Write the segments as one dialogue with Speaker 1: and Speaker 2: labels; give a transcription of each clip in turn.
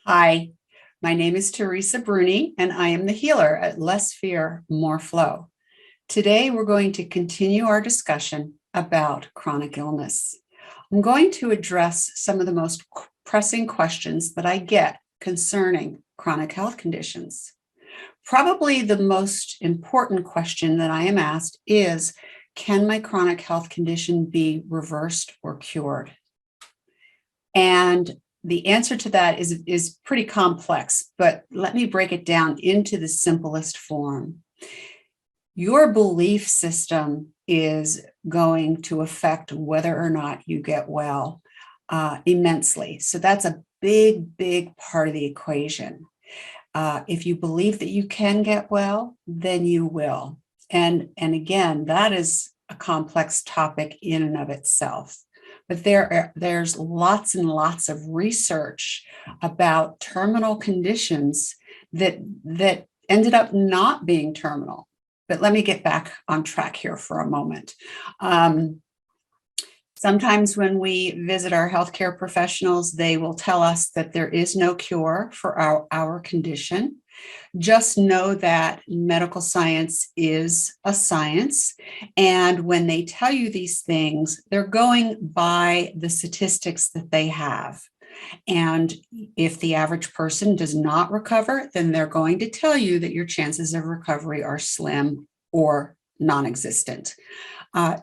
Speaker 1: Hi, my name is Teresa Bruni, and I am the healer at Less Fear, More Flow. Today, we're going to continue our discussion about chronic illness. I'm going to address some of the most pressing questions that I get concerning chronic health conditions. Probably the most important question that I am asked is, can my chronic health condition be reversed or cured? And the answer to that is pretty complex, but let me break it down into the simplest form. Your belief system is going to affect whether or not you get well immensely. So that's a big part of the equation. If you believe that you can get well, then you will. And again, that is a complex topic in and of itself. But there's lots and lots of research about terminal conditions that ended up not being terminal. But let me get back on track here for a moment. Sometimes when we visit our healthcare professionals, they will tell us that there is no cure for our condition. Just know that medical science is a science. And when they tell you these things, they're going by the statistics that they have. And if the average person does not recover, then they're going to tell you that your chances of recovery are slim or non-existent.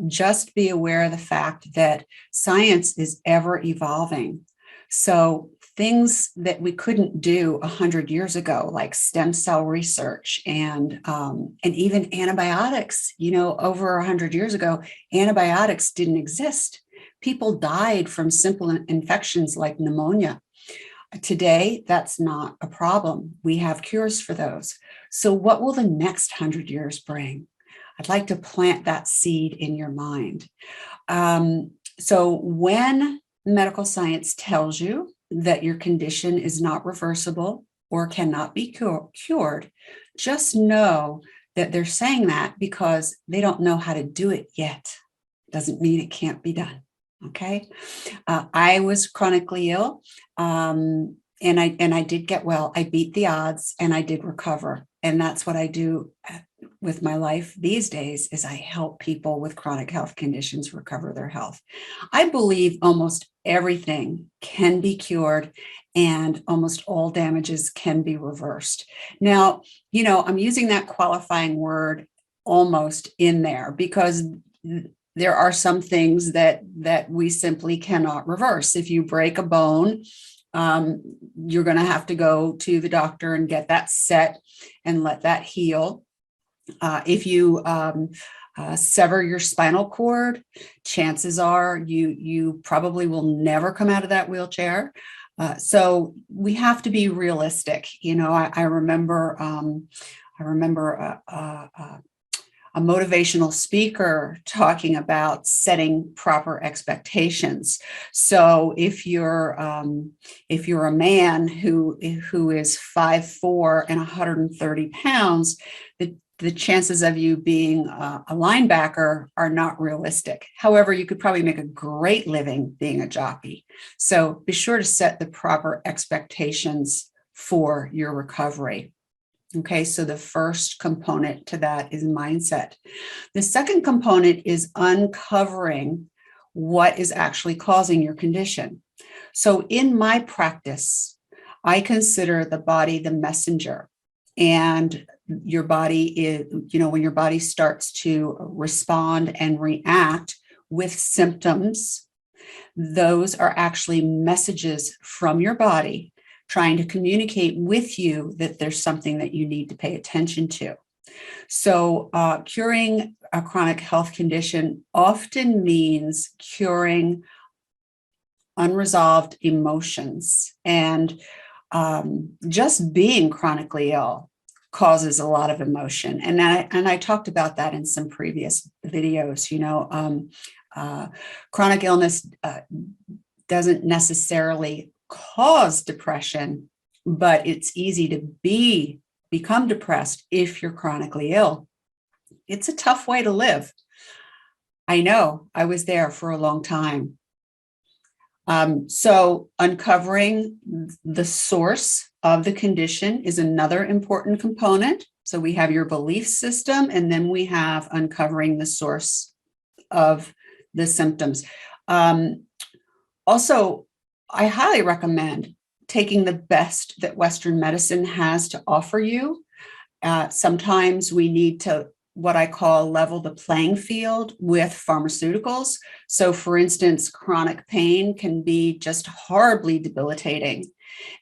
Speaker 1: Just be aware of the fact that science is ever evolving. So things that we couldn't do 100 years ago, like stem cell research and even antibiotics, over 100 years ago, antibiotics didn't exist. People died from simple infections like pneumonia. Today, that's not a problem. We have cures for those. So what will the next 100 years bring? I'd like to plant that seed in your mind. So when medical science tells you that your condition is not reversible or cannot be cured, just know that they're saying that because they don't know how to do it yet. Doesn't mean it can't be done. Okay. I was chronically ill, and I did get well. I beat the odds and I did recover. And that's what I do with my life these days is I help people with chronic health conditions recover their health. I believe almost everything can be cured and almost all damages can be reversed. Now, I'm using that qualifying word almost in there because there are some things that we simply cannot reverse. If you break a bone, you're going to have to go to the doctor and get that set and let that heal. If you sever your spinal cord, chances are you probably will never come out of that wheelchair. So we have to be realistic. I remember a motivational speaker talking about setting proper expectations. So if you're a man who is 5'4" and 130 pounds, the chances of you being a linebacker are not realistic. However, you could probably make a great living being a jockey. So be sure to set the proper expectations for your recovery. Okay, so the first component to that is mindset. The second component is uncovering what is actually causing your condition. So in my practice, I consider the body the messenger. And your body is, when your body starts to respond and react with symptoms, those are actually messages from your body trying to communicate with you that there's something that you need to pay attention to. So curing a chronic health condition often means curing unresolved emotions. And just being chronically ill causes a lot of emotion. And I talked about that in some previous videos. Chronic illness doesn't necessarily cause depression, but it's easy to become depressed if you're chronically ill. It's a tough way to live. I know, I was there for a long time. So uncovering the source of the condition is another important component. So we have your belief system, and then we have uncovering the source of the symptoms. Also, I highly recommend taking the best that Western medicine has to offer you. Sometimes we need to, what I call, level the playing field with pharmaceuticals. So for instance, chronic pain can be just horribly debilitating.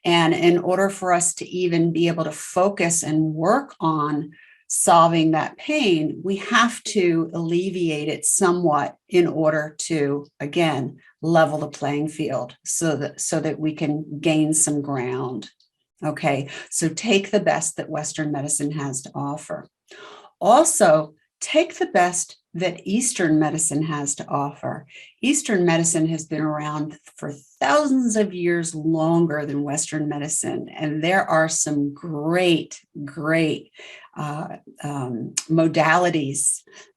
Speaker 1: And in order for us to even be able to focus and work on solving that pain, we have to alleviate it somewhat in order to, again, level the playing field so that we can gain some ground. Okay, so take the best that Western medicine has to offer. Also, take the best that Eastern medicine has to offer. Eastern medicine has been around for thousands of years longer than Western medicine, and there are some great modalities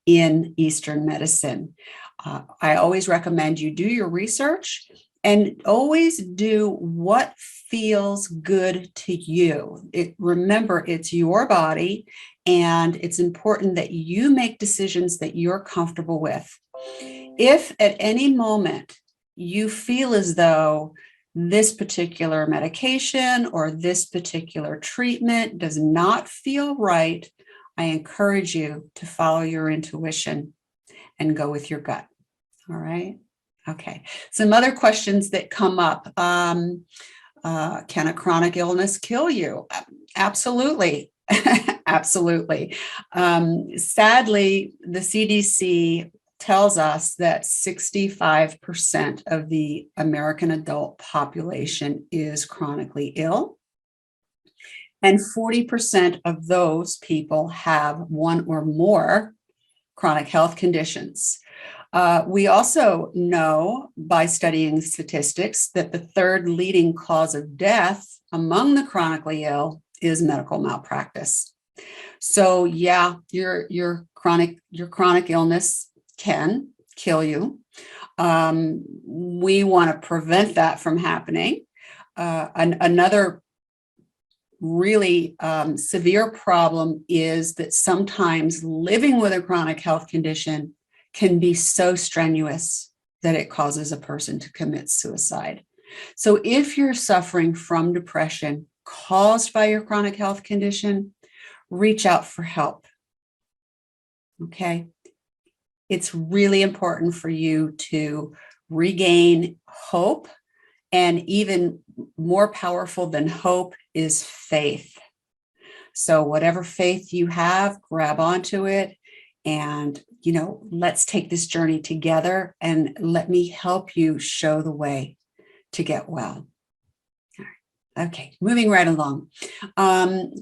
Speaker 1: in Eastern medicine. I always recommend you do your research and always do what feels good to you. Remember, it's your body, and it's important that you make decisions that you're comfortable with. If at any moment you feel as though this particular medication or this particular treatment does not feel right, I encourage you to follow your intuition and go with your gut. All right. Okay. Some other questions that come up. Can a chronic illness kill you? Absolutely. Absolutely. Sadly, the CDC tells us that 65% of the American adult population is chronically ill. And 40% of those people have one or more chronic health conditions. We also know by studying statistics that the third leading cause of death among the chronically ill is medical malpractice. So yeah, your chronic illness can kill you. We want to prevent that from happening. Another really severe problem is that sometimes living with a chronic health condition can be so strenuous that it causes a person to commit suicide. So if you're suffering from depression caused by your chronic health condition, reach out for help. Okay? It's really important for you to regain hope, and even more powerful than hope is faith. So whatever faith you have, grab onto it, and let's take this journey together, and let me help you show the way to get well. All right. Okay, moving right along.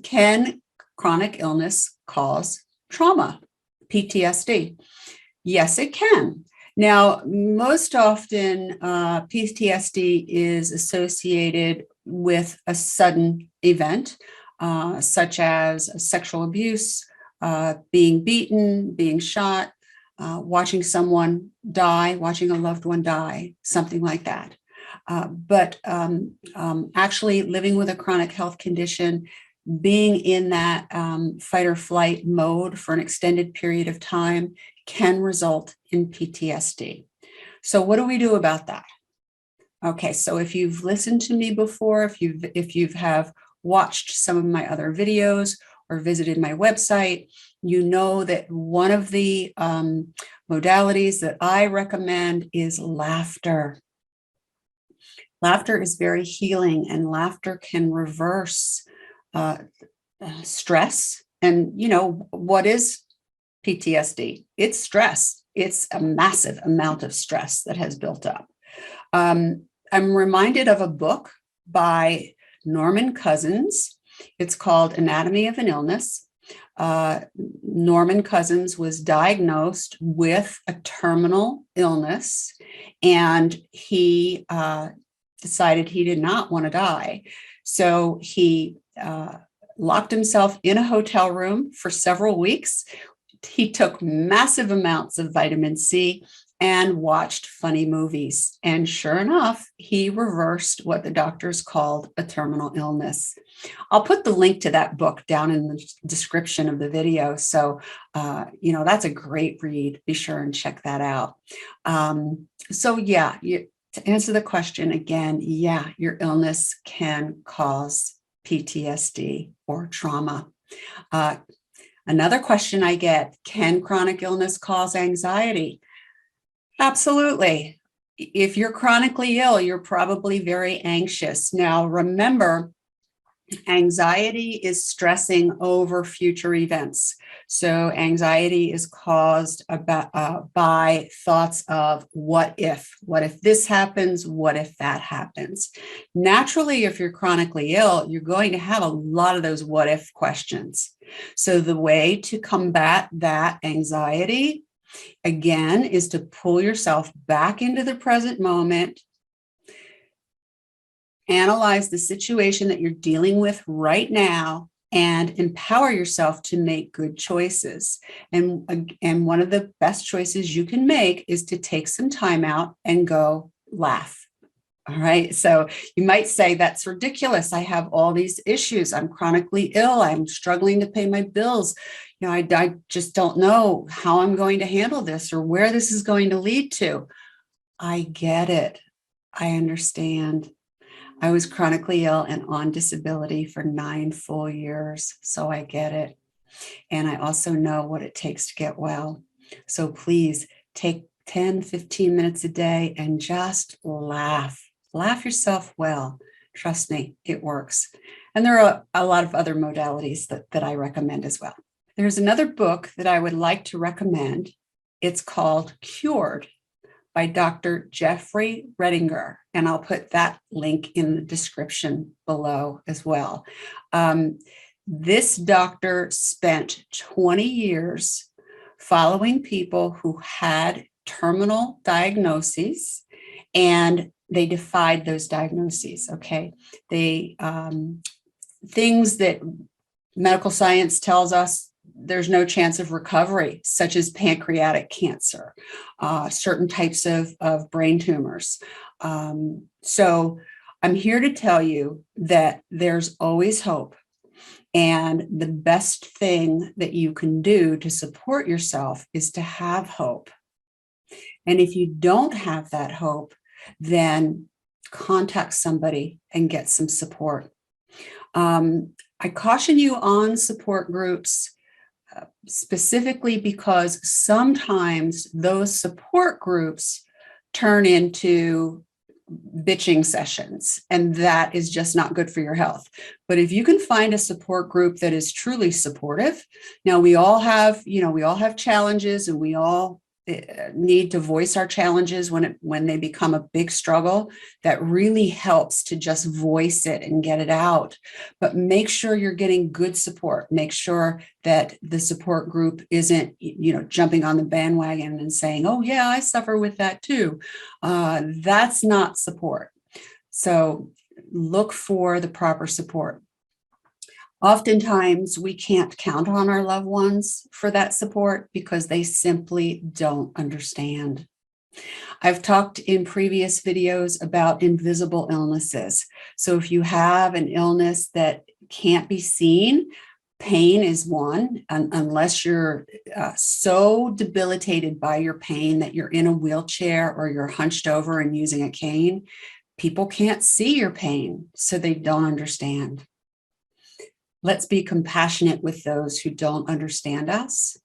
Speaker 1: Can chronic illness cause trauma, PTSD? Yes, it can. Now, most often, PTSD is associated with a sudden event, such as sexual abuse, being beaten, being shot, watching someone die, watching a loved one die, something like that. But actually living with a chronic health condition, being in that fight or flight mode for an extended period of time can result in PTSD. So what do we do about that? Okay, so if you've listened to me before, if you have watched some of my other videos or visited my website, you know that one of the modalities that I recommend is laughter. Laughter is very healing, and laughter can reverse stress. And what is PTSD? It's stress. It's a massive amount of stress that has built up. I'm reminded of a book by Norman Cousins. It's called Anatomy of an Illness. Norman Cousins was diagnosed with a terminal illness, and he decided he did not want to die. So he locked himself in a hotel room for several weeks. He took massive amounts of vitamin C, and watched funny movies. And sure enough, he reversed what the doctors called a terminal illness. I'll put the link to that book down in the description of the video. So, that's a great read. Be sure and check that out. To answer the question again, yeah, your illness can cause PTSD or trauma. Another question I get, can chronic illness cause anxiety? Absolutely. If you're chronically ill, you're probably very anxious. Now, remember, anxiety is stressing over future events. So anxiety is caused by thoughts of what if this happens, what if that happens. Naturally, if you're chronically ill, you're going to have a lot of those what if questions. So the way to combat that anxiety, again, is to pull yourself back into the present moment. Analyze the situation that you're dealing with right now and empower yourself to make good choices. And one of the best choices you can make is to take some time out and go laugh. All right. So you might say, that's ridiculous. I have all these issues. I'm chronically ill. I'm struggling to pay my bills. I just don't know how I'm going to handle this or where this is going to lead to. I get it. I understand. I was chronically ill and on disability for 9 full years, so I get it. And I also know what it takes to get well. So please take 10, 15 minutes a day and just laugh. Laugh yourself well. Trust me, it works. And there are a lot of other modalities that I recommend as well. There's another book that I would like to recommend. It's called Cured by Dr. Jeffrey Rettinger, and I'll put that link in the description below as well. This doctor spent 20 years following people who had terminal diagnoses, and they defied those diagnoses, okay? Things that medical science tells us there's no chance of recovery, such as pancreatic cancer, certain types of brain tumors. So I'm here to tell you that there's always hope. And the best thing that you can do to support yourself is to have hope. And if you don't have that hope, then contact somebody and get some support. I caution you on support groups, specifically because sometimes those support groups turn into bitching sessions, and that is just not good for your health. But if you can find a support group that is truly supportive, now we all have challenges, and we all need to voice our challenges when they become a big struggle. That really helps to just voice it and get it out. But make sure you're getting good support. Make sure that the support group isn't, jumping on the bandwagon and saying, "Oh yeah, I suffer with that too." That's not support. So look for the proper support. Oftentimes, we can't count on our loved ones for that support because they simply don't understand. I've talked in previous videos about invisible illnesses. So if you have an illness that can't be seen, pain is one, unless you're so debilitated by your pain that you're in a wheelchair or you're hunched over and using a cane. People can't see your pain, so they don't understand. Let's be compassionate with those who don't understand us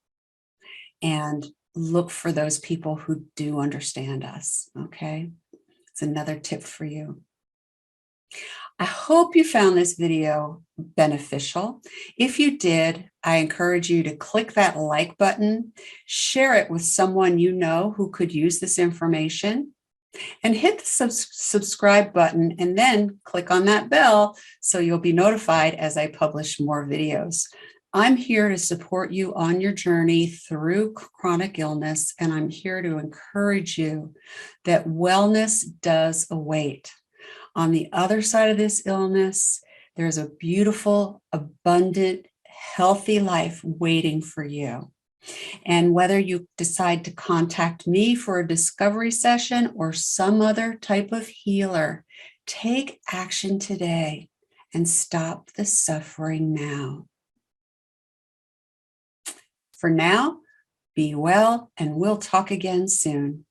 Speaker 1: and look for those people who do understand us, okay? It's another tip for you. I hope you found this video beneficial. If you did, I encourage you to click that like button, share it with someone you know who could use this information, and hit the subscribe button, and then click on that bell so you'll be notified as I publish more videos. I'm here to support you on your journey through chronic illness, and I'm here to encourage you that wellness does await. On the other side of this illness, there's a beautiful, abundant, healthy life waiting for you. And whether you decide to contact me for a discovery session or some other type of healer, take action today and stop the suffering now. For now, be well, and we'll talk again soon.